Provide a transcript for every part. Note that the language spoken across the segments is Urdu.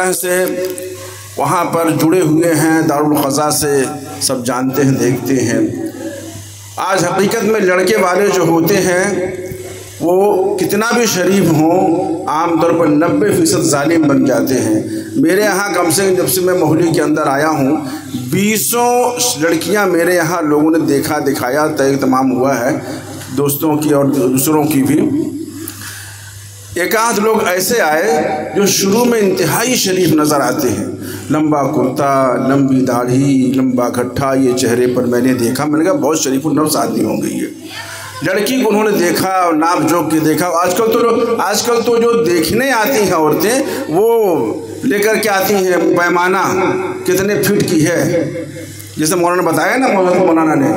طرح سے وہاں پر جڑے ہوئے ہیں، دارالقضاء سے سب جانتے ہیں، دیکھتے ہیں۔ آج حقیقت میں لڑکے والے جو ہوتے ہیں وہ کتنا بھی شریف ہوں، عام طور پر 90% ظالم بن جاتے ہیں۔ میرے یہاں کم سے کم جب سے میں مہلی کے اندر آیا ہوں 20 لڑکیاں میرے یہاں لوگوں نے دیکھا، دکھایا، طے تمام ہوا ہے، دوستوں کی اور دوسروں کی بھی۔ ایک آدھ لوگ ایسے آئے جو شروع میں انتہائی شریف نظر آتے ہیں، لمبا کرتا، لمبی داڑھی، لمبا گھٹا، یہ چہرے پر میں نے دیکھا، میں نے کہا بہت شریف النفس آدمی ہوں گے یہ۔ لڑکی کو انہوں نے دیکھا اور ناپ جوک کے دیکھا۔ آج کل تو جو دیکھنے آتی ہیں عورتیں وہ لے کر کے آتی ہیں پیمانہ کتنے فٹ کی ہے، جیسے مولانا بتایا نا مولانا نے۔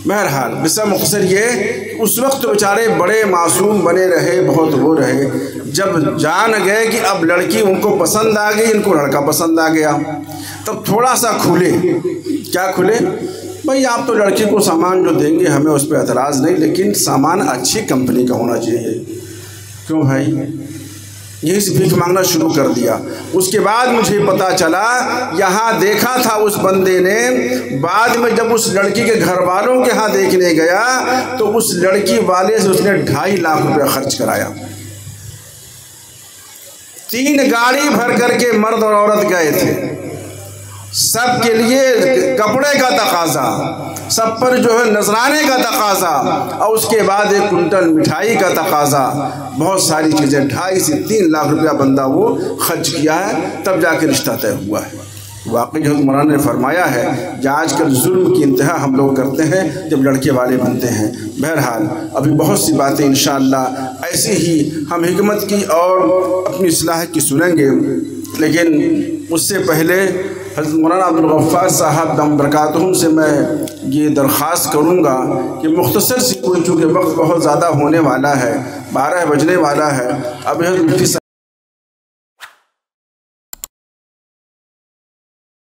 بہرحال بسا مختصر یہ کہ اس وقت تو بیچارے بڑے معصوم بنے رہے، بہت وہ رہے، جب جان گئے کہ اب لڑکی ان کو پسند آ گئی، ان کو لڑکا پسند آ گیا، تب تھوڑا سا کھلے۔ کیا کھلے؟ بھائی آپ تو لڑکی کو سامان جو دیں گے ہمیں اس پہ اعتراض نہیں، لیکن سامان اچھی کمپنی کا ہونا چاہیے۔ کیوں بھائی؟ یہی سے بھیک مانگنا شروع کر دیا۔ اس کے بعد مجھے پتا چلا یہاں دیکھا تھا اس بندے نے، بعد میں جب اس لڑکی کے گھر والوں کے ہاں دیکھنے گیا تو اس لڑکی والے سے اس نے 2.5 لاکھ روپے خرچ کرایا۔ 3 گاڑی بھر کر کے مرد اور عورت گئے تھے، سب کے لیے کپڑے کا تقاضا، سب پر جو ہے نذرانے کا تقاضا، اور اس کے بعد 1 کنٹل مٹھائی کا تقاضا، بہت ساری چیزیں۔ 2.5 سے 3 لاکھ روپیہ بندہ وہ خرچ کیا ہے، تب جا کے رشتہ طے ہوا ہے۔ واقعی حضرت مولانا نے فرمایا ہے کہ آج کل ظلم کی انتہا ہم لوگ کرتے ہیں جب لڑکے والے بنتے ہیں۔ بہرحال ابھی بہت سی باتیں انشاءاللہ ایسی ہی ہم حکمت کی اور اپنی اصلاح کی سنیں گے، لیکن اس سے پہلے حضرت مولانا عبدالغفار صاحب دم برکاتہم سے میں یہ درخواست کروں گا کہ مختصر سی کوئی، چونکہ وقت بہت زیادہ ہونے والا ہے، 12 بجنے والا ہے، اب حضرت